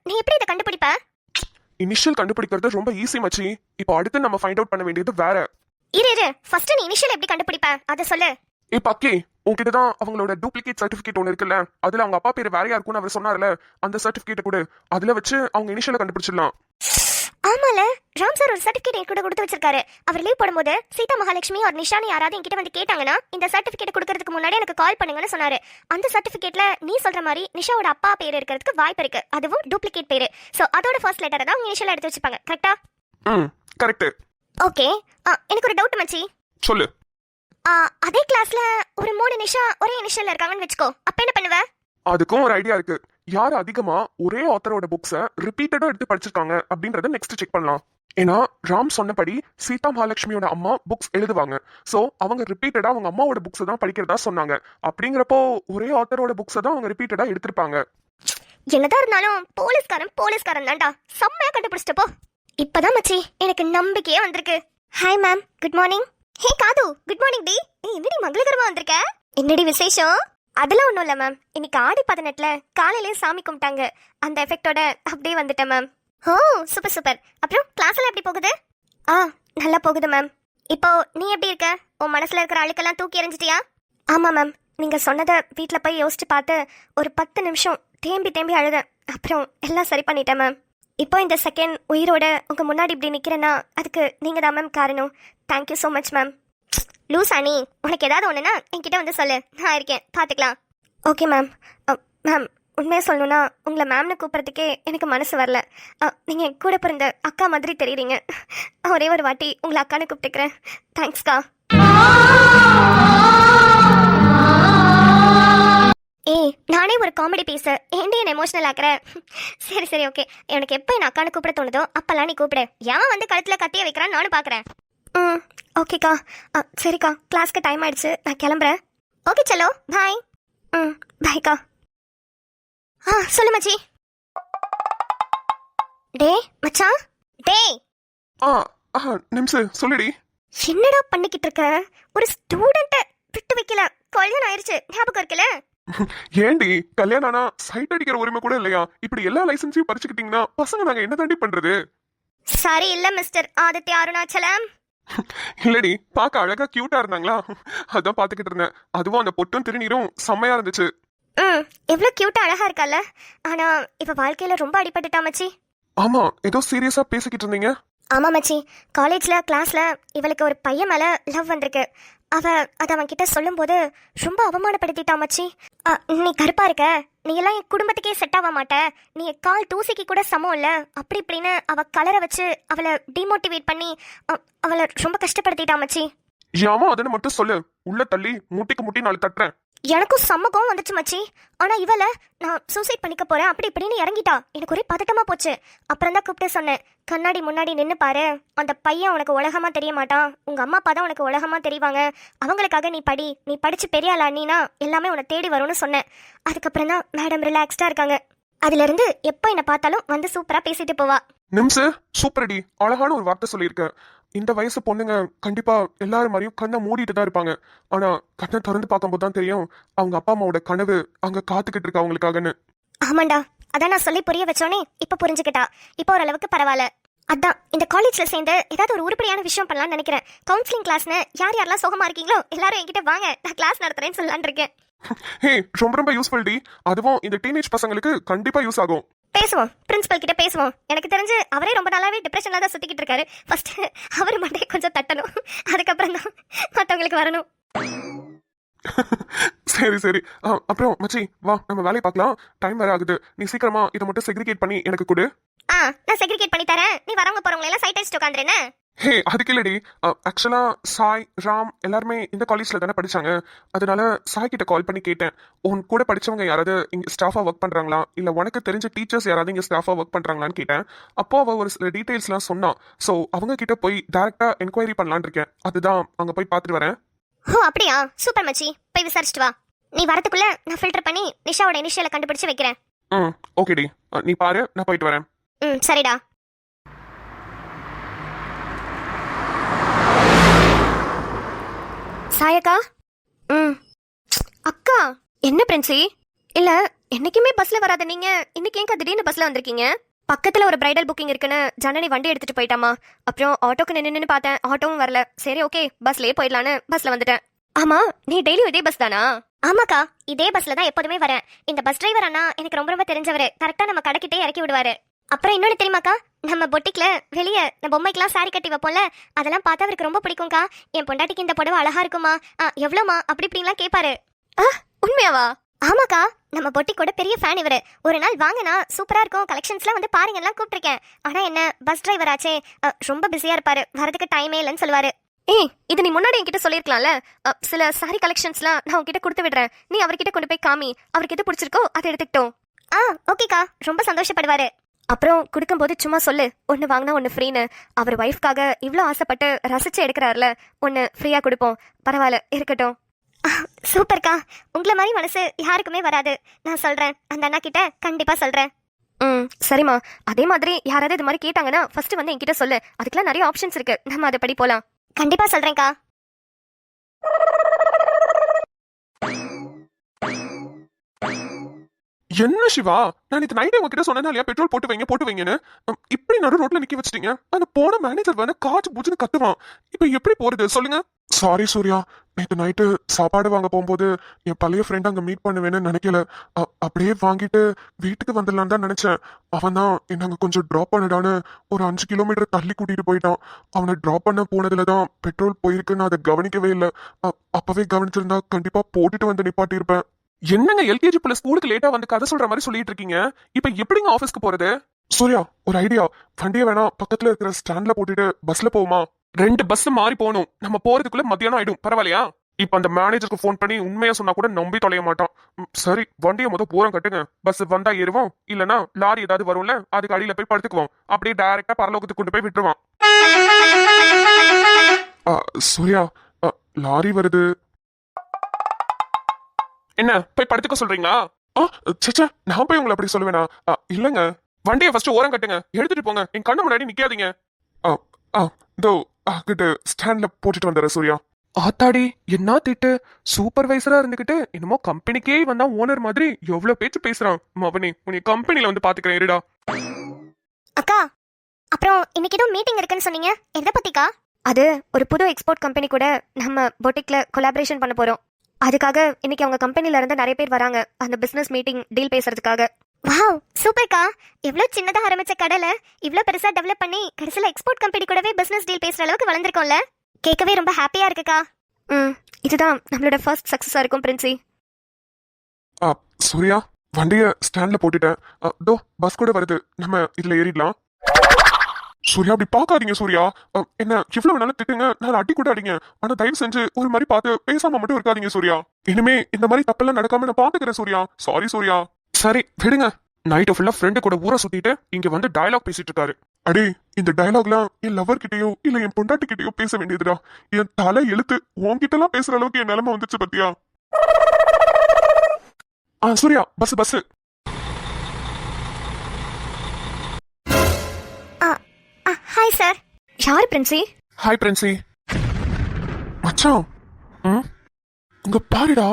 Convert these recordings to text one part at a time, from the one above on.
நீ எப்படி இதை கண்டுபிடிப்ப? இனிஷியல் கண்டுபிடிக்கிறது ரொம்ப ஈஸி மச்சி. இப்போ அடுத்து நம்ம ஃபைண்ட் அவுட் பண்ண வேண்டியது வேற. இரு ஃபர்ஸ்ட் நீ இனிஷியல் எப்படி கண்டுபிடிப்ப அத சொல்லு. பக்கி, உன்கிட்ட தான் அவங்களோட டூப்ளிகேட் சர்டிபிகேட் ஒன்று இருக்குல்ல, அதுல அவங்க அப்பா பேர் வேறையா இருக்கும்னு அவர் சொன்னார்ல, அந்த சர்டிபிகேட் கூட அதுல வச்சு அவங்க இனிஷியலை கண்டுபிடிச்சிடலாம். ஆமால, ராம் சார் ஒரு சர்டிபிகேட் கூட கொடுத்து வச்சிருக்காரு. அவர் லீவ் போடும்போது சீதா மகாலட்சுமி ஒரு நிஷானி யாராவது என்கிட்ட வந்து கேட்டாங்கன்னா இந்த சர்டிபிகேட் கொடுக்கறதுக்கு முன்னாடி எனக்கு கால் பண்ணுங்கன்னு சொன்னாரு. அந்த சர்டிபிகேட்ல நீ சொல்ற மாதிரி நிஷாவோட அப்பா பேர் இருக்கிறதுக்கு வாய்ப்பு இருக்கு, அதுவும் டூப்ளிகேட் பேரு. சோ அதோட ஃபர்ஸ்ட் லெட்டரை தான் அவங்க இனிஷியலா எடுத்து வச்சிருப்பாங்க. கரெக்ட்டா? கரெக்ட். ஓகே, எனக்கு ஒரு டவுட் மச்சி. சொல்லு. அதே கிளாஸ்ல ஒரு 3 நிஷா ஒரே இனிஷியல்ல இருக்காங்கன்னு வெச்சுக்கோ, அப்ப என்ன பண்ணுவ? அதுக்கும் ஒரு ஐடியா இருக்கு. யார் அதிகமா ஒரே ஆத்தரோட புக்ஸை ரிப்பீட்டடா எடுத்து படிச்சிருக்காங்க அப்படின்றத நெக்ஸ்ட் செக் பண்ணலாம். ஏன்னா ராம் சொன்னபடி சீதா மகாலட்சுமியோட அம்மா புக்ஸ் எழுதுவாங்க. சோ அவங்க ரிப்பீட்டடா அவங்க அம்மாவோட புக்ஸ் தான் படிக்கிறதா சொன்னாங்க. அப்படிங்கிறப்போ ஒரே ஆத்தரோட புக்ஸை தான் அவங்க ரிப்பீட்டடா எடுத்திருப்பாங்க. என்னதான் இருந்தாலும் போலீஸ்காரன் தான்டா, செம்மையா கண்டுபிடிச்சிட்டப்போ. இப்பதான் மச்சி எனக்கு நம்பிக்கையே வந்திருக்கு. Hi ma'am, good morning. Hey காது, குட் மார்னிங் டி. என்னடி மங்களகரமா வந்திருக்க? என்னடி விசேஷம்? அதெல்லாம் ஒன்றும் இல்லை மேம், இன்னைக்கு ஆடி 18ல காலையிலேயே சாமி கும்பிட்டாங்க, அந்த எஃபெக்டோட அப்படியே வந்துட்டேன் மேம். ஓ சூப்பர். அப்புறம் கிளாஸ் எல்லாம் எப்படி போகுது? நல்லா போகுது மேம். இப்போ நீ எப்படி இருக்க? உன் மனசுல இருக்கிற அழுக்கெல்லாம் தூக்கி எறிஞ்சிட்டியா? ஆமா மேம், நீங்க சொன்னதை வீட்டில் போய் யோசிச்சு பார்த்து ஒரு 10 நிமிஷம் தேம்பி அழுதேன். அப்புறம் எல்லாம் சரி பண்ணிட்டேன் மேம். இப்போ இந்த செகண்ட் உயிரோட உங்க முன்னாடி இப்படி நிக்கிறேன்னா அதுக்கு நீங்க தான் மேம் காரணம். Thank you so much ma'am. லூசானி, உனக்கு ஏதாவது ஒன்றுனா என்கிட்ட வந்து சொல்லு, நான் இருக்கேன், பார்த்துக்கலாம். Okay ma'am. மேம், உண்மையாக சொல்லணும்னா உங்களை மேம்னு கூப்பிட்றதுக்கே எனக்கு மனசு வரல. நீங்கள் கூட பிறந்த அக்கா மாதிரி தெரியுறீங்க. ஒரே ஒரு வாட்டி உங்களை அக்கான்னு கூப்பிட்டுக்கிறேன். தேங்க்ஸ்க்கா. ஏய், நானே ஒரு காமெடி பீஸு, ஏன்டி என்ன எமோஷனல் ஆக்குறேன்? சரி ஓகே, எனக்கு எப்போ என் அக்கானு கூப்பிட தோணுதோ அப்பெல்லாம் நீ கூப்பிடு. ஏன் வந்து கழுத்தில் கத்திய வைக்கிறான்னு நானும் பார்க்குறேன். ஓகேக்கா. சரிக்கா, கிளாஸ்க்கு டைம் ஆயிடுச்சு, நான் கிளம்புறேன். ஓகே சலோ, பாய். பாய்க்கா. சொல்லு மச்சி. டே மச்சான், டே. நிமிஷம் சொல்லுடி. என்னடா பண்ணிக்கிட்டு இருக்க? ஒரு ஸ்டூடெண்ட்டை விட்டு வைக்கல, கல்யாணம் ஆயிடுச்சு, ஞாபகம் இருக்குல்ல? ஏண்டி கல்யாணம் ஆனா சைட் அடிக்கிற உரிமை கூட இல்லையா? இப்படி எல்லா லைசன்ஸையும் பறிச்சுக்கிட்டீங்கன்னா பசங்க நாங்க என்ன தாண்டி பண்றது? சரி இல்ல மிஸ்டர் ஆதித்ய அருணாச்சலம். இல்லடி, பார்க்க அழகா கியூட்டா இருந்தாங்களா, அதான் பாத்துக்கிட்டு இருந்தேன். அதுவும் அந்த பொட்டும் திருநீரும் செம்மையா இருந்துச்சு. எவ்வளவு கியூட்டா அழகா இருக்கல்ல. ஆனா இவ வாழ்க்கையில ரொம்ப அடிபட்டுட்டா மச்சி. ஆமா, ஏதோ சீரியஸா பேசிக்கிட்டு இருந்தீங்க. ஆமா மச்சி, காலேஜ்ல கிளாஸ்ல இவளுக்கு ஒரு பையன் மேல லவ் வந்திருக்கு. அவ அதை அவன் கிட்ட சொல்லும் போது ரொம்ப அவமானப்படுத்திட்டா மச்சி. நீ கருப்பா இருக்க, நீ எல்லாம் என் குடும்பத்துக்கே செட் ஆக மாட்ட, நீ கால் தூசிக்கு கூட சமம் இல்ல, அப்படி இப்படின்னு அவ கலரை வச்சு அவளை டிமோட்டிவேட் பண்ணி அவளை ரொம்ப கஷ்டப்படுத்திட்டா மச்சி. ஏமா அதன்னு மட்டும் சொல்லு, உள்ள தள்ளி முட்டிக்கு முட்டி 4 தட்டுறேன். எனக்கும் சம்மகம் வந்துச்சு மச்சி. ஆனா இவள நான் சூசைட் பண்ணிக்க போறேன் அப்படி இப்படின்னு இறங்கிட்டா. எனக்கு ஒரே பதட்டமா போச்சு. அப்புறம் தான் கூப்பிட்டு சொன்னேன், கண்ணாடி முன்னாடி நின்னு பாரு, அந்த பையன் உனக்கு உலகமா தெரிய மாட்டான், உங்க அம்மா அப்பா தான் உனக்கு உலகமா தெரிவாங்க, அவங்களுக்காக நீ படி, நீ படிச்சு பெரிய ஆளா நீனா எல்லாமே உன்னை தேடி வரும்னு சொன்னேன். அதுக்கப்புறம் தான் மேடம் ரிலாக்ஸ்டா இருக்காங்க. அதுல இருந்து எப்ப என்ன பார்த்தாலும் வந்து சூப்பரா பேசிட்டு போவா. நிமிஷம் சூப்பரடி, அழகான ஒரு வார்த்தை சொல்லியிருக்க. இந்த வயசு பொண்ணுங்க கண்டிப்பா எல்லாரும் மாதிரியும் கண்ணை மூடிட்டு தான் இருப்பாங்க. ஆனா கண்ணை திறந்து பார்க்கும்போது தான் தெரியும் அவங்க அப்பா அம்மாவோட கனவு அங்க காத்துக்கிட்டு இருக்கு அவங்களுக்காகன்னு. ஆமாண்டா, அதான் நான் சொல்லி புரிய வச்சோன்னே இப்ப புரிஞ்சுக்கிட்டா. இப்போ ஓரளவுக்கு பரவாயில்ல. அதான் இந்த காலேஜ்ல சேர்ந்து ஏதாவது ஒரு உருப்படியான விஷயம் பண்ணலாம்னு நினைக்கிறேன். கவுன்சிலிங் கிளாஸ்னு யாரெல்லாம் சோகமா இருக்கீங்களோ எல்லாரும் என்கிட்ட வாங்க, நான் கிளாஸ் நடத்துறேன்னு சொல்லலான் இருக்கேன். ஹே, ரொம்ப யூஸ்ஃபுல் டி. அதுவும் இந்த டீனேஜ் பசங்களுக்கு கண்டிப்பா யூஸ் ஆகும். பேசுவோம், பிரின்சிபல் கிட்ட பேசுவோம். எனக்கு தெரிஞ்சு அவரே ரொம்ப நாளாவே டிப்ரெஷன்ல தான் சுத்திக்கிட்டு இருக்காரு. ஃபர்ஸ்ட் அவர் மண்டையை கொஞ்சம் தட்டணும், அதுக்கப்புறம் தான் மற்றவங்களுக்கு வரணும். சரி. அப்புறம் மச்சி வா, நம்ம வேலையை பார்க்கலாம், டைம் வேற ஆகுது. நீ சீக்கிரமா இதை மட்டும் செக்ரிகேட் பண்ணி எனக்கு கொடு. நான் செக்ரிகேட் பண்ணி தரேன், நீ வரவங்க போறவங்க எல்லாம் சைட் அடிச்சுட்டு உட்காந்துருன்னு. ஹே, அதுக்கு இல்லடி. ஆக்சுவலா சாய் ராம் எல்லாருமே இந்த காலேஜ்ல தானே படிச்சாங்க. அதனால சாய் கிட்ட கால் பண்ணி கேட்டேன், உன் கூட படிச்சவங்க யாராவது இங்க ஸ்டாஃபா ஒர்க் பண்றாங்களா, இல்ல உனக்கு தெரிஞ்ச டீச்சர்ஸ் யாராவது இங்க ஸ்டாஃபா ஒர்க் பண்றாங்களான்னு கேட்டேன். அப்போ அவ ஒரு சில டீடைல்ஸ்லாம் சொன்னான். ஸோ அவங்க கிட்ட போய் டைரக்டா என்கொயரி பண்ணலான் இருக்கேன். அதுதான் அங்க போய் பார்த்துட்டு வரேன். ஓ அப்படியா, சூப்பர் மச்சி, போய் விசாரிச்சுட்டு வா. நீ வரதுக்குள்ள நான் ஃபில்டர் பண்ணி நிஷாவோட இனிஷியலை கண்டுபிடிச்சு வைக்கிறேன். ஓகேடி, நீ பாரு, நான் போயிட்டு வரேன். சரிடா. சாயக்கா. அக்கா, என்ன பிரின்சி இல்ல, என்னைக்குமே பஸ்ல வராத நீங்க இன்னைக்கு ஏன் திடீர்னு பஸ்ல வந்திருக்கீங்க? பக்கத்துல ஒரு பிரைடல் புக்கிங் இருக்குன்னு ஜனனி வண்டி எடுத்துட்டு போயிட்டாமா. அப்புறம் ஆட்டோக்கு நின்னு பார்த்தேன், ஆட்டோவும் வரல. சரி ஓகே, பஸ்லயே போயிடலான்னு பஸ்ல வந்துட்டேன். ஆமா, நீ டெய்லியும் இதே பஸ் தானா? ஆமாக்கா, இதே பஸ்ல தான் எப்போதுமே வரேன். இந்த பஸ் டிரைவர் அண்ணா எனக்கு ரொம்ப ரொம்ப தெரிஞ்சவரு. கரெக்டா நம்ம கடைக்கிட்டே இறக்கி விடுவாரு. அப்புறம் இன்னொன்னு தெரியுமாக்கா, நம்ம பொட்டிக்ல வெளியே இந்த பொம்மைக்கெல்லாம் சாரி கட்டி வைப்போம்ல, அதெல்லாம் பார்த்தா அவருக்கு ரொம்ப பிடிக்கும்க்கா. என் பொண்டாட்டிக்கு இந்த புடவை அழகா இருக்குமா, எவ்வளோமா அப்படி இப்படின்லாம் கேட்பாரு. உண்மையாவா? ஆமாக்கா, நம்ம பொட்டிக்கோட பெரிய ஃபேன் இவரு. ஒரு நாள் வாங்கினா சூப்பரா இருக்கும், கலெக்ஷன்ஸ்லாம் வந்து பாருங்கலாம் கூப்பிட்டிருக்கேன். ஆனா என்ன, பஸ் டிரைவர் ஆச்சே, ரொம்ப பிஸியா இருப்பாரு, வரதுக்கு டைமே இல்லைன்னு சொல்லுவாரு. ஏய், இது நீ முன்னாடி என்கிட்ட சொல்லிருக்கலாம்ல. சில சாரி கலெக்ஷன்ஸ்லாம் நான் உன்கிட்ட கொடுத்து விடுறேன், நீ அவர்கிட்ட கொண்டு போய் காமி, அவருக்கு எது பிடிச்சிருக்கோ அதை எடுத்துக்கிட்டோம். ஓகேக்கா, ரொம்ப சந்தோஷப்படுவாரு. அப்புறம் கொடுக்கும்போது சும்மா சொல்லு, ஒன்று வாங்கினா ஒன்று ஃப்ரீன்னு. அவர் ஒய்ஃப்காக இவ்வளோ ஆசைப்பட்டு ரசிச்சு எடுக்கிறாருல, ஒன்று ஃப்ரீயாக கொடுப்போம். பரவாயில்ல, இருக்கட்டும். சூப்பர்க்கா, உங்களை மாதிரி மனசு யாருக்குமே வராது. நான் சொல்றேன், அந்த அண்ணா கிட்ட கண்டிப்பா சொல்றேன். சரிம்மா. அதே மாதிரி யாராவது இது மாதிரி கேட்டாங்கன்னா ஃபர்ஸ்ட் வந்து என்கிட்ட சொல்லு. அதுக்கெல்லாம் நிறைய ஆப்ஷன்ஸ் இருக்கு, நம்ம அதை படி போலாம். கண்டிப்பா சொல்றேன்க்கா. என்ன சிவா, நான் இது நைட் உங்ககிட்ட சொன்னேன் இல்லையா பெட்ரோல் போட்டு வைங்கன்னு. இப்படி நடு ரோட்ல நிக்க வச்சிட்டீங்க. அந்த போன மேனேஜர் வந்து காச்சு பூச்சுன்னு கத்துவான். இப்ப எப்படி போறது சொல்லுங்க? சாரி சூர்யா, நேற்று நைட்டு சாப்பாடு வாங்க போகும்போது என் பழைய ஃப்ரெண்ட் அங்க மீட் பண்ணுவேன்னு நினைக்கல. அப்படியே வாங்கிட்டு வீட்டுக்கு வந்துடலான்னு தான் நினைச்சேன். அவன் தான் என்ன அங்க கொஞ்சம் டிராப் பண்ணிடான்னு ஒரு 5 கிலோமீட்டர் தள்ளி கூட்டிட்டு போயிட்டான். அவனை டிராப் பண்ண போனதுல தான் பெட்ரோல் போயிருக்குன்னு அதை கவனிக்கவே இல்லை. அப்பவே கவனிச்சிருந்தா கண்டிப்பா போட்டுட்டு வந்து நிப்பாட்டி இருப்பேன். என்னங்க எல்கேஜி பிள்ளை ஸ்கூலுக்கு லேட்டா வந்து கதை சொல்ற மாதிரி சொல்லிட்டு இருக்கீங்க? இப்ப எப்படிங்க ஆபீஸ்க்கு போறது? சூர்யா, ஒரு ஐடியா. வண்டியை வேணா பக்கத்துல இருக்கிற ஸ்டாண்ட்ல போட்டுட்டு பஸ்ல போகுமா? 2 பஸ் மாறி போகணும். நம்ம போறதுக்குள்ள மத்தியானம் ஆயிடும். பரவாயில்லையா? இப்ப அந்த மேனேஜருக்கு ஃபோன் பண்ணி உண்மையா சொன்னா கூட நம்பி தொலைய மாட்டான். சரி, வண்டியை போரம் கட்டுங்க. பஸ் வந்தா ஏறுவோம், இல்லனா லாரி ஏதாவது வரும்ல, அதுக்கு அடியில போய் படுத்துக்குவோம். அப்படியே டைரக்டா பரலோகத்துக்கு கொண்டு போய் விட்டுருவான். சூர்யா, லாரி வருது. என்ன போய் படுத்துக்க சொல்றீங்களா? சச்சா, நான் போய் உங்களை அப்படி சொல்லுவேனா? இல்லங்க, வண்டியை ஃபர்ஸ்ட் ஓரம் கட்டுங்க, எடுத்துட்டு போங்க. என் கண்ணு முன்னாடி நிக்காதீங்க. இதோ கிட்ட ஸ்டாண்ட்ல போட்டுட்டு வந்துடுறேன் சூர்யா. ஆத்தாடி, என்ன திட்டு! சூப்பர்வைசரா இருந்துகிட்டு என்னமோ கம்பெனிக்கே வந்தா ஓனர் மாதிரி எவ்வளவு பேச்சு பேசுறான். மவனே, உன்னை கம்பெனில வந்து பாத்துக்கிறேன் இருடா. அக்கா, அப்புறம் இன்னைக்கு ஏதோ மீட்டிங் இருக்குன்னு சொன்னீங்க, எதை பத்திக்கா? அது ஒரு புது எக்ஸ்போர்ட் கம்பெனி கூட நம்ம பொட்டிக்ல கொலாபரேஷன் பண்ண போறோம். அதுக்காக இன்னைக்கு அவங்க கம்பெனில இருந்து நிறைய பேர் வராங்க, அந்த பிசினஸ் மீட்டிங் டீல் பேசுறதுக்காக. வாவ், சூப்பர்க்கா! எவ்வளவு சின்னதா ஆரம்பிச்ச கடல இவ்வளவு பெருசா டெவலப் பண்ணி கடைசில எக்ஸ்போர்ட் கம்பெனி கூடவே பிசினஸ் டீல் பேசுற அளவுக்கு வளர்ந்துருக்கோம்ல. கேட்கவே ரொம்ப ஹாப்பியா இருக்குக்கா. இதுதான் நம்மளோட ஃபர்ஸ்ட் சக்சஸா இருக்கும் பிரின்சி. சூர்யா, வண்டிய ஸ்டாண்ட்ல போட்டுட்டேன். தோ பஸ் கூட வருது, நம்ம இதுல ஏறிடலாம். சூர்யா, அப்படி பாக்காதீங்க சூர்யா. என்ன இவ்வளவு வேணாலும் திட்டுங்க, நான் அடி கூட அடிங்க. ஆனா தயவு செஞ்சு ஒரு மாதிரி பார்த்து பேசாம மட்டும் இருக்காதீங்க சூர்யா. இனிமே இந்த மாதிரி தப்பெல்லாம் நடக்காம நான் பாத்துக்கிறேன் சூர்யா. சாரி சூர்யா. சரி விடுங்க. நைட்டு ஃபுல்லா ஃப்ரெண்டு கூட ஊரை சுத்திட்டு இங்க வந்து டயலாக் பேசிட்டு இருக்காரு. அடே, இந்த டயலாக்லாம் என் லவர் கிட்டயோ இல்ல என் பொண்டாட்டி கிட்டயோ பேச வேண்டியதுடா. என் தலை எழுத்து உன்கிட்ட எல்லாம் பேசுற அளவுக்கு என் நிலைமை வந்துச்சு பத்தியா? Surya, bus bus. Hi sir. யார் பிரின்சி? ஹாய் பிரின்சி. மச்சான், உங்க பாருடா,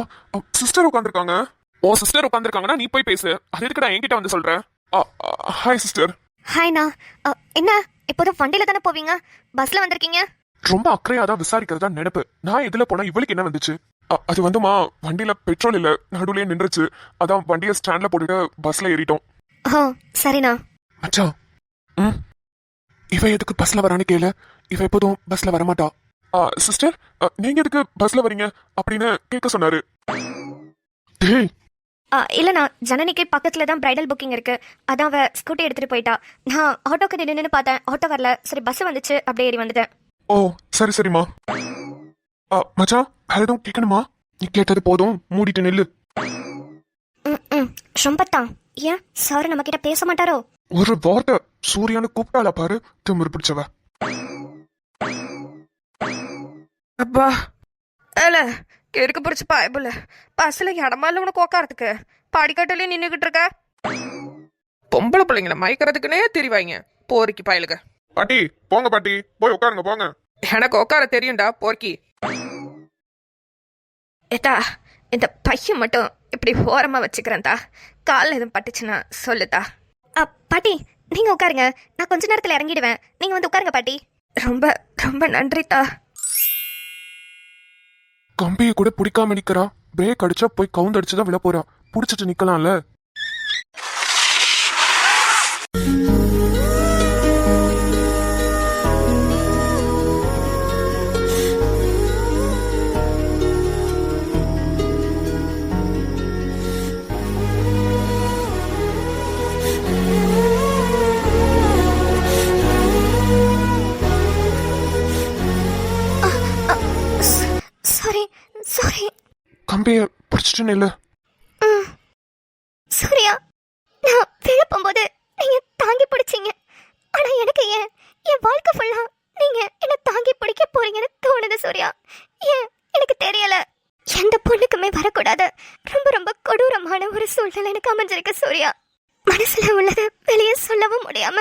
சிஸ்டர் உட்காந்துருக்காங்க. ஓ சிஸ்டர் உட்காந்துருக்காங்கன்னா நீ போய் பேசு. அது எதுக்குடா என்கிட்ட வந்து சொல்ற? Hi sister. ஹாய்ண்ணா. என்ன இப்போதான் வண்டியில தானே போவீங்க, பஸ்ல வந்திருக்கீங்க? ரொம்ப அக்கறையாதான் விசாரிக்கிறதா நினைப்பு. நான் இதுல போனா இவளுக்கு என்ன வந்துச்சு? அது வந்துமா, வண்டியில பெட்ரோல் இல்ல, நடுவுலயே நின்றுச்சு. அதான் வண்டியை ஸ்டாண்ட்ல போட்டுட்டு பஸ்ல ஏறிட்டோம். ஓ சரிண்ணா. மச்சான், இவ எதுக்கு பஸ்ல வரான்னு கேளு. இவ எப்போதும் பஸ்ல வரமாட்டா. சிஸ்டர், நீங்க எதுக்கு பஸ்ல வரீங்க அப்படின்னு கேட்க சொன்னாரு. இல்லண்ணா, ஜனனிக்கு பக்கத்துல தான் பிரைடல் புக்கிங் இருக்கு, அதான் அவ ஸ்கூட்டி எடுத்துட்டு போயிட்டா. நான் ஆட்டோக்கு நின்று பார்த்தேன், ஆட்டோ வரல. சரி பஸ் வந்துச்சு, அப்படியே ஏறி வந்துட்டேன். ஓ சரி சரிம்மா. மச்சான், வேற எதுவும் கேட்கணுமா? நீ கேட்டது போதும், மூடிட்டு நெல்லு. ரொம்பத்தான். ஏன் சார் நம்ம கிட்ட பேச மாட்டாரோ? ஒரு வார்த்தை சூர்யான்னு கூப்பிட்டாளா பாரு, திமிரு பிடிச்சவ. அப்பா ஏல கெடுக்க பிடிச்ச பாய்புல பஸ்ல இடமா இல்ல உனக்கு உக்காரத்துக்கு, படிக்கட்டுலயே நின்னுகிட்டு இருக்க. பொம்பளை பிள்ளைங்களை மயக்கிறதுக்குன்னே தெரிவாங்க போர்க்கி பயலுக. பாட்டி போங்க, பாட்டி போய் உட்காருங்க போங்க. எனக்கு உட்கார தெரியும்டா போர்க்கி. ஏத்தா, இந்த பையன் மட்டும் இப்படி ஓரமா வச்சுக்கிறேன்தா. காலில் எதுவும் பட்டுச்சுன்னா சொல்லுதா. பாட்டி நீங்க உட்காருங்க, நான் கொஞ்ச நேரத்துல இறங்கிடுவேன். நீங்க வந்து உட்காருங்க பாட்டி. ரொம்ப ரொம்ப நன்றிதா. கம்பியை கூட பிடிக்காம நிக்கிறா. பிரேக் அடிச்சா போய் கவுந்து அடிச்சுதான் விழ போறா. புடிச்சிட்டு நிக்கலாம்ல. Sorry sorry. கம்பியை பிடிச்சிட்டு நில்லு. சூர்யா, நான் விழுப்பும்போது நீங்க தாங்கி பிடிச்சீங்க. ஆனா எனக்கு என் வாழ்க்கை ஃபுல்லா நீங்க என்ன தாங்கி பிடிக்க போறீங்கன்னு தோணுது சூர்யா. ஏன் எனக்கு தெரியல. எந்த பொண்ணுக்குமே வரக்கூடாது ரொம்ப ரொம்ப கொடூரமான ஒரு சூழ்நிலை எனக்கு அமைஞ்சிருக்கு சூர்யா. மனசுல உள்ளது வெளியே சொல்லவும் முடியாம,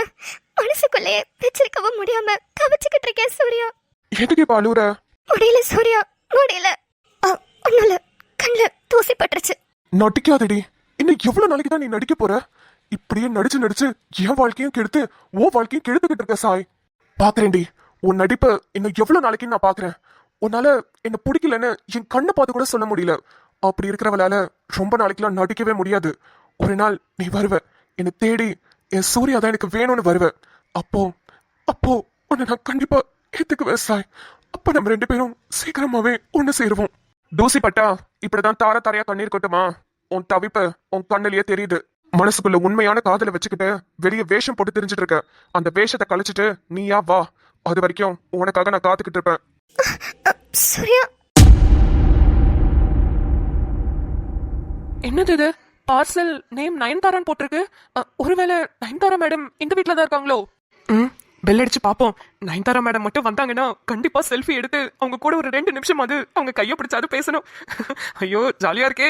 மனசுக்குள்ளேயே வச்சிருக்கவும் முடியாம கவச்சுக்கிட்டு இருக்கேன் சூர்யா. எதுக்கு இப்ப அழுவுற? முடியல சூர்யா, முடியல. ஒண்ணுல கண்ணுல தூசி பட்டுருச்சு. நடிக்காதடி. இன்னும் எவ்வளவு நாளைக்கு தான் நீ நடிக்க போற? இப்படியே நடிச்சு நடிச்சு என் வாழ்க்கையும் கெடுத்து உன் வாழ்க்கையும் கெடுத்துக்கிட்டு இருக்க சாய். பாக்குறேன்டி உன் நடிப்ப இன்னும் எவ்வளவு நாளைக்கு நான் பாக்குறேன். உன்னால என்ன பிடிக்கலன்னு என் கண்ணை பார்த்து கூட சொல்ல முடியல. அப்படி இருக்கிறவளால ரொம்ப நாளைக்குலாம் நடிக்கவே முடியாது. ஒரு நாள் நீ வருவ, என்னை தேடி என் சூர்யா தான் எனக்கு வேணும்னு வருவ. அப்போ அப்போ உன்னை நான் கண்டிப்பா ஏத்துக்குவேன் சாய். அப்ப நம்ம 2 பேரும் சீக்கிரமாவே ஒண்ணு சேருவோம். தூசி பட்டா இப்படிதான் தார தாரையா கண்ணீர் கொட்டுமா? உன் தவிப்ப உன் கண்ணிலேயே தெரியுது. மனசுக்குள்ள உண்மையான காதலை வச்சுக்கிட்டு வெளியே வேஷம் போட்டு தெரிஞ்சிட்டு இருக்க. அந்த வேஷத்தை கழிச்சிட்டு நீயா வா. அது வரைக்கும் உனக்காக நான் காத்துக்கிட்டு இருப்பேன். சூர்யா, என்னது இது? பார்சல் நேம் நயன்தாரான்னு போட்டிருக்கு. ஒருவேளை நயன்தாரா மேடம் இந்த வீட்டில் தான் இருக்காங்களோ? பெல் அடிச்சு பாப்போம். நயன்தாரா மேடம் மட்டும் வந்தாங்கன்னா கண்டிப்பா செல்ஃபி எடுத்து அவங்க கூட ஒரு 2 நிமிஷம் அது அவங்க கையை பிடிச்சாது பேசணும். ஐயோ ஜாலியா இருக்கே.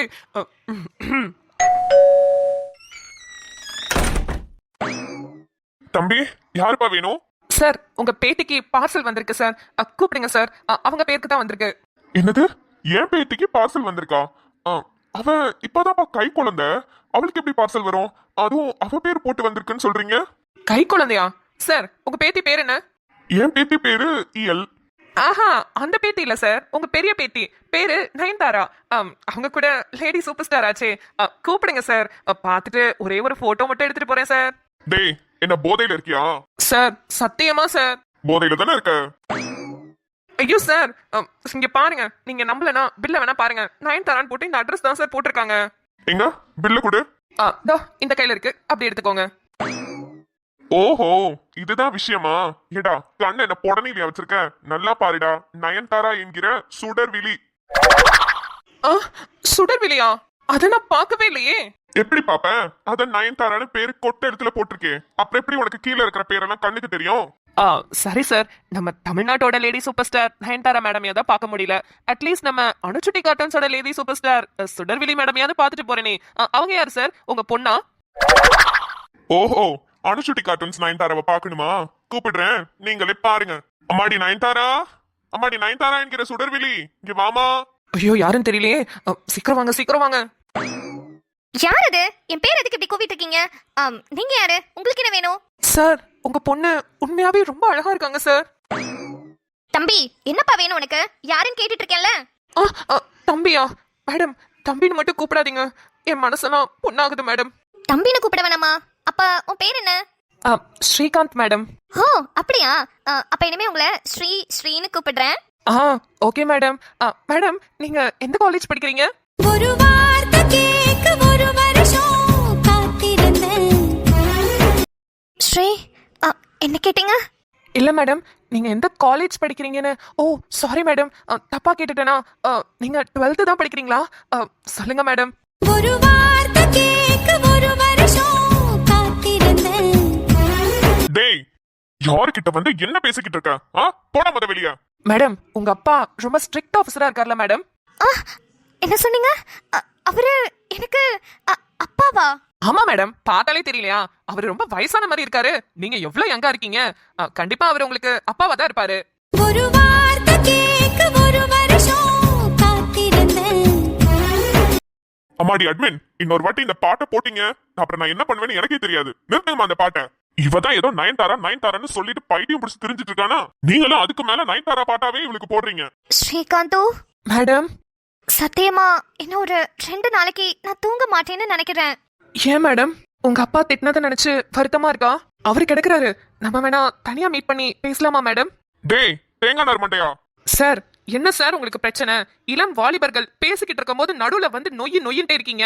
தம்பி, யாருப்பா வேணும்? சார் உங்க பேத்திக்கு பார்சல் வந்திருக்கு சார். கூப்பிடுங்க சார். அவங்க பேருக்கு தான் வந்திருக்கு. என்னது? என் பேத்திக்கு பார்சல் வந்திருக்கா? அவ இப்பதான்ப்பா கை குழந்தை. அவளுக்கு எப்படி பார்சல் வரும்? அதுவும் அவ பேர் போட்டு வந்திருக்குன்னு சொல்றீங்க? கை குழந்தையா? சார் உங்க பேத்தி பேர் என்ன? என் பேத்தி பேரு இயல். ஆஹா, அந்த பேத்தி இல்ல சார், உங்க பெரிய பேத்தி பேரு நயன்தாரா. அவங்க கூட லேடி சூப்பர் ஸ்டார் ஆச்சே. கூப்பிடுங்க சார். பார்த்துட்டு ஒரே ஒரு போட்டோ மட்டும் எடுத்துட்டு போறேன் சார். டேய், என்ன போதையில இருக்கியா? சார் சத்தியமா சார். போதையில தானே இருக்க? ஐயோ சார், இங்க பாருங்க. நீங்க நம்பலனா பில்ல வேணா பாருங்க. நயன்தாரான்னு போட்டு இந்த அட்ரஸ் தான் சார் போட்டிருக்காங்க. எங்க பில்லு கொடு. தோ இந்த கையில இருக்கு, அப்படி எடுத்துக்கோங்க. ஓஹோ, இதுதான் விஷயமா? ஏடா கண்ணு என்ன புடனிலியா வச்சிருக்க? நல்லா பாருடா. நயன்தாரா என்கிற சுடர்விழி. சுடர்விழியா? அதை நான் பார்க்கவே இல்லையே. எப்படி பாப்பேன்? அத நயன்தாரான்னு பேரு கொட்ட இடத்துல போட்டிருக்கேன். அப்புறம் எப்படி உனக்கு கீழே இருக்கிற பேரெல்லாம் கண்ணுக்கு தெரியும்? சரி சார், நம்ம தமிழ்நாட்டோட லேடி சூப்பர் ஸ்டார் நயன்தாரா மேடமையாவது பார்க்க முடியல. அட்லீஸ்ட் நம்ம அனுச்சுட்டி கார்ட்டூன்ஸோட லேடி சூப்பர் ஸ்டார் சுடர்விழி மேடமையாவது பார்த்துட்டு போறேனே. அவங்க யாரு சார்? உங்க பொண்ணா? ஓஹோ, அனுச்சுட்டி கார்ட்டூன்ஸ் நயன்தாராவை பார்க்கணுமா? கூப்பிடுறேன், நீங்களே பாருங்க. அம்மாடி நயன்தாரா, அம்மாடி நயன்தாரா என்கிற சுடர்விழி, இங்க வாமா. ஐயோ யாரும் தெரியலையே. சீக்கிரம் வாங்க, சீக்கிரம் வாங்க. யார் அது? என் பேர் எதுக்கு இப்படி கூப்பிட்டு இருக்கீங்க? நீங்க யாரு? உங்களுக்கு என்ன வேணும்? சார் உங்க பொண்ணு உண்மையாவே ரொம்ப அழகா இருக்காங்க சார். தம்பி, என்னப்பா வேணும் உனக்கு? யாருன்னு கேட்டுட்டு இருக்கேன்ல. தம்பியா? மேடம் தம்பின்னு மட்டும் கூப்பிடாதீங்க. என் மனசெல்லாம் பொண்ணாகுது மேடம். தம்பின்னு கூப்பிட வேணாமா? அப்ப உன் பேர் என்ன? ஸ்ரீகாந்த் மேடம். ஓ அப்படியா? அப்ப இனிமே உங்களை ஸ்ரீன்னு கூப்பிடுறேன். Okay madam. மேடம் நீங்க எந்த காலேஜ் படிக்கிறீங்க? ஒரு வார்த்தை கேட்க ஒரு வருஷம் காத்திருந்தேன். ஸ்ரீ, என்ன கேட்டீங்க? இல்ல மேடம், நீங்க எந்த காலேஜ் படிக்கிறீங்கன்னு. ஓ சாரி மேடம், தப்பா கேட்டுட்டேனா? நீங்க 12th தான் படிக்கிறீங்களா? சொல்லுங்க மேடம். ஒரு வார்த்தை கேட்க ஒரு வருஷம் காத்திருந்தேன். டேய், யார்கிட்ட வந்து என்ன பேசிக்கிட்டு இருக்க? போடா முத வெளிய. மேடம் உங்க அப்பா ரொம்ப ஸ்ட்ரிக்ட் ஆஃபீஸரா இருக்கார்ல மேடம். என்ன சொன்னீங்க? அவரு எனக்கு அப்பாவா? ஆமா மேடம், பார்த்தாலே தெரியலையா? அவரு ரொம்ப வயசான மாதிரி இருக்காரு. நீங்க எவ்வளவு யங்கா இருக்கீங்க. கண்டிப்பா அவர் உங்களுக்கு அப்பாவா தான் இருப்பாரு. ஒரு வார்த்தை கேட்க ஒரு வருஷம் காத்திருந்தேன். அம்மாடி அட்மின், இன்னொரு வாட்டி இந்த பாட்டை போட்டீங்க அப்புறம் நான் என்ன பண்ணுவேன்னு எனக்கே தெரியாது. நிறுத்துங்கம்மா அந்த பாட்டை. இவதான் ஏதோ நயன்தாரான்னு சொல்லிட்டு பைத்தியம் பிடிச்சு தெரிஞ்சிட்டு இருக்கானா? நீங்களும் அதுக்கு மேல நயன்தாரா பாட்டாவே இவளுக்கு போடுறீங்க. ஸ்ரீகாந்தோ, மேடம், சத்தியமா இன்னும் ஒரு 2 நாளைக்கு நான் தூங்க மாட்டேன்னு நினைக்கிறேன். ஏன் மேடம்? உங்க அப்பா திட்டினதை நினைச்சு வருத்தமா இருக்கா? அவரு கிடக்குறாரு, நம்ம வேணா தனியா மீட் பண்ணி பேசலாமா மேடம்? டேய் தேங்காய் நார்மண்டையா. சார், என்ன சார் உங்களுக்கு பிரச்சனை? இளம் வாலிபர்கள் பேசிக்கிட்டு இருக்கும் போது நடுவுல வந்து நொய்யின்ட்டே இருக்கீங்க.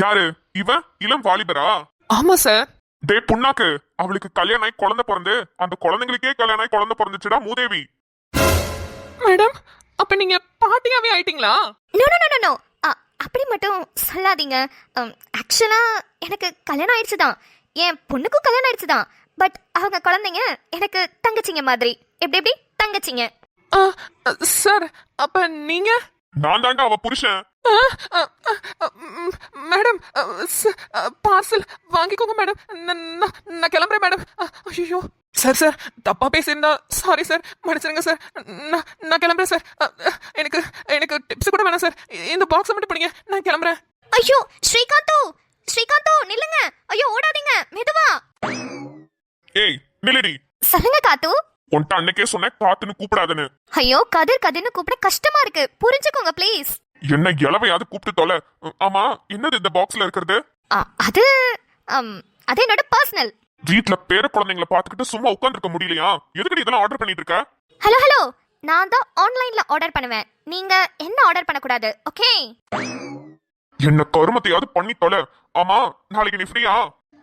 யாரு இவன்? இளம் வாலிபரா? ஆமா சார். டே புண்ணாக்கு, அவளுக்கு கல்யாணம் ஆகி குழந்தை பிறந்து அந்த குழந்தைங்களுக்கே கல்யாணம் ஆகி குழந்தை பிறந்துச்சுடா மூதேவி. மேடம், அப்ப நீங்க பாட்டியாவே ஆயிட்டீங்களா? நோ நோ நோ நோ, அப்படி மட்டும் சொல்லாதீங்க. ஆக்சுவலா எனக்கு கல்யாணம் ஆயிடுச்சு தான். என் பொண்ணுக்கும் கல்யாணம் ஆயிடுச்சு தான். பட் அவங்க குழந்தைங்க எனக்கு தங்கச்சிங்க மாதிரி. எப்படி எப்படி தங்கச்சிங்க. சார், அப்ப நீங்க? நான் தாண்டா அவ புருஷன். மேடம், பார்சல் வாங்கிக்கோங்க மேடம். நான் கிளம்புறேன் மேடம். ஐயோ சார், சார் தப்பா பேசியிருந்தா சாரி சார், மன்னிச்சிருங்க சார். நான் கிளம்புறேன் சார். எனக்கு எனக்கு டிப்ஸ் கூட வேணாம் சார். இந்த பாக்ஸ் மட்டும் பிடிங்க, நான் கிளம்புறேன். ஐயோ ஸ்ரீகாந்தோ, ஸ்ரீகாந்தோ நில்லுங்க. ஐயோ ஓடாதீங்க, மெதுவா. ஏய் நில்லடி. சொல்லுங்க காத்து. உன்ட்ட அன்னைக்கே சொன்னேன் காத்துன்னு கூப்பிடாதன்னு. ஐயோ கதிர் கதிர்னு கூப்பிட கஷ்டமா இருக்கு, புரிஞ்சுக்கோங்க ப்ளீஸ். என்ன இளவையாவது கூப்பிட்டு தொலை. ஆமா, என்னது இந்த பாக்ஸ்ல இருக்கிறது? அது அது என்னோட பர்சனல். வீட்ல பேர குழந்தைங்களை பாத்துக்கிட்டு சும்மா உட்கார்ந்துருக்க முடியலையா? எதுக்கு இதெல்லாம் ஆர்டர் பண்ணிட்டு இருக்க? ஹலோ ஹலோ, நான் தான் ஆன்லைன்ல ஆர்டர் பண்ணுவேன். நீங்க என்ன ஆர்டர் பண்ணக்கூடாது, ஓகே? என்ன கருமத்தையாவது பண்ணி தொலை. ஆமா, நாளைக்கு நீ ஃப்ரீயா?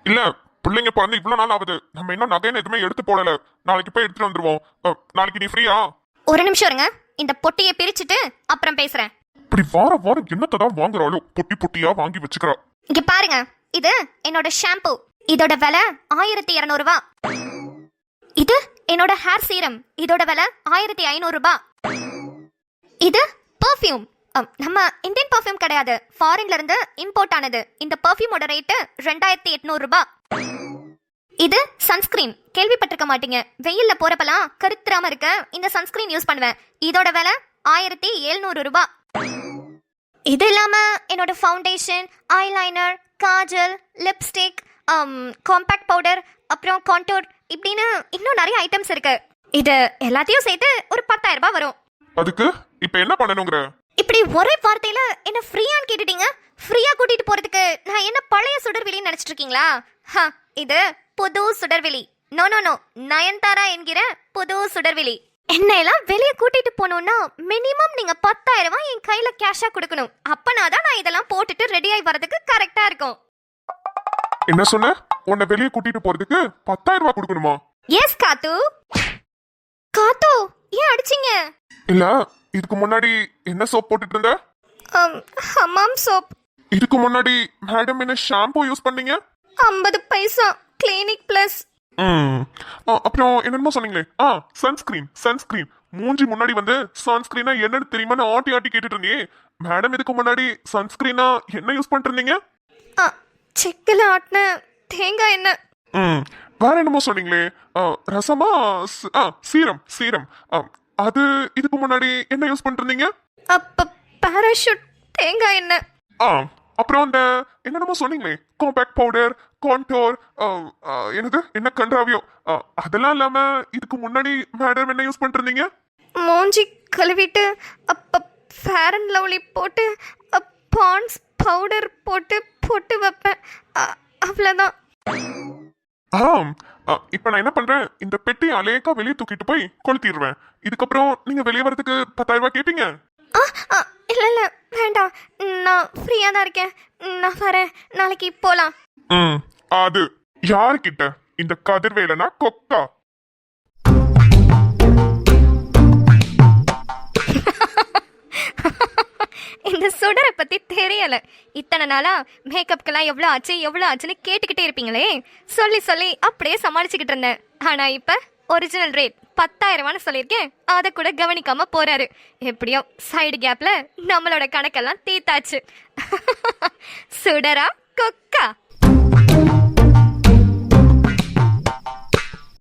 இல்ல, பிள்ளைங்க பிறந்து இவ்வளவு நாள் ஆகுது, நம்ம இன்னும் நகைன்னு எதுவுமே எடுத்து போடல. நாளைக்கு போய் எடுத்துட்டு வந்துருவோம். நாளைக்கு நீ ஃப்ரீயா? ஒரு நிமிஷம் இருங்க, இந்த பொட்டியை பிரிச்சுட்டு அப்புறம் பேசுறேன். இப்படி வாரம் என்னத்தை தான் வாங்குறாளோ, பொட்டி பொட்டியா வாங்கி வச்சுக்கிறா. இங்க பாருங்க, இது என்னோட ஷாம்பு. இதோட விலை 1200 ரூபாய். இது என்னோட ஹேர் சீரம். இதோட விலை 1500 ரூபாய். இது பர்ஃப்யூம். நம்ம இந்தியன் பர்ஃப்யூம் கிடையாது, ஃபாரின்ல இருந்து இம்போர்ட் ஆனது. இந்த பர்ஃப்யூமோட ரேட்டு 2800 ரூபாய். இது சன்ஸ்கிரீன். கேள்விப்பட்டிருக்க மாட்டீங்க, வெயில்ல போறப்பெல்லாம் கருத்துறாம இருக்க இந்த சன்ஸ்கிரீன் யூஸ் பண்ணுவேன். இதோட விலை 1700 ரூபாய். இது இல்லாம என்னோட foundation, eyeliner, Kajal, lipstick, compact powder, அப்புறம் கான்டோர், இப்படின்னு இன்னும் நிறைய ஐட்டம்ஸ் இருக்கு. இது எல்லாத்தையும் சேர்த்து ஒரு 10,000 ரூபாய் வரும். அதுக்கு இப்ப என்ன பண்ணணுங்கிற? இப்படி ஒரே வார்த்தையில என்ன ஃப்ரீயான்னு கேட்டுட்டீங்க. ஃப்ரீயா கூட்டிட்டு போறதுக்கு நான் என்ன பழைய சுடர்வெளின்னு நினைச்சிட்டு இருக்கீங்களா? இது புது Sudarveli. No no no, Nayanthara என்கிற புது சுடர்வெளி. என்ன எல்லாம் வெளியே கூட்டிட்டு போகணும்னா மினிமம் நீங்க 10,000 ரூபாய் என் கையில கேஷா கொடுக்கணும். அப்பனாதான் நான் இதெல்லாம் போட்டுட்டு ரெடி ஆகி வரதுக்கு கரெக்டா இருக்கும். என்ன சொன்ன? உன்னை வெளியே கூட்டிட்டு போறதுக்கு 10,000 ரூபாய் கொடுக்கணுமா? எஸ் காத்து. காத்து, ஏன் அடிச்சீங்க? இல்ல, இதுக்கு முன்னாடி என்ன சோப் போட்டுட்டு இருந்த? ஹமாம் சோப். இதுக்கு முன்னாடி மேடம் என்ன ஷாம்பு யூஸ் பண்ணீங்க? 50 பைசா கிளினிக் பிளஸ். அப்புறம் என்னமோ சொன்னீங்களே, சன்ஸ்கிரீன். மூஞ்சி முன்னாடி வந்து சன்ஸ்கிரீனா என்னன்னு தெரியுமா ஆட்டி ஆட்டி கேட்டுட்டு இருந்தீங்க. மேடம் இதுக்கு முன்னாடி சன்ஸ்கிரீனா என்ன யூஸ் பண்ணிட்டு இருந்தீங்க? செக்கில் ஆட்டின தேங்காய் எண்ணெய். வேற என்னமோ சொன்னீங்களே, ரசமா? சீரம். அது இதுக்கு முன்னாடி என்ன யூஸ் பண்ணிட்டு இருந்தீங்க? பாராஷூட் தேங்காய் எண்ணெய். அப்புறம் அந்த என்னென்னமோ சொன்னீங்களே, காம்பேக்ட் பவுடர், கான்டோர், என்னது என்ன கன்றாவியோ, அதெல்லாம் இல்லாம இதுக்கு முன்னாடி மேடம் என்ன யூஸ் பண்ணிட்டு இருந்தீங்க? மூஞ்சி கழுவிட்டு ஃபேர் அண்ட் லவ்லி போட்டு பாண்ட்ஸ் பவுடர் போட்டு வைப்பேன். அவ்வளோதான். இப்ப நான் என்ன பண்றேன், இந்த பெட்டி அலேக்கா வெளியே தூக்கிட்டு போய் கொளுத்திடுவேன். இதுக்கப்புறம் நீங்க வெளியே வரதுக்கு 10,000 ரூபாய் கேட்பீங்க? இல்ல வேண்டாம், நான் ஃப்ரீயா தான் இருக்கேன். நான் வரேன், நாளைக்கு போலாம். அது யாருக்கிட்ட? இந்த கதிர்வேலனா கொக்கா? இந்த சுடரை பத்தி தெரியல. இத்தனை நாளா மேக்கப்க்கெல்லாம் எவ்வளோ ஆச்சுன்னு கேட்டுக்கிட்டே இருப்பீங்களே. சொல்லி அப்படியே சமாளிச்சுக்கிட்டு இருந்தேன். ஆனா இப்ப ஒரிஜினல் ரேட் 10,000 ரூபான்னு சொல்லியிருக்கேன். அதை கூட கவனிக்காம போறாரு. எப்படியோ சைடு கேப்ல நம்மளோட கணக்கெல்லாம் தீத்தாச்சு. சுடரா கொக்கா?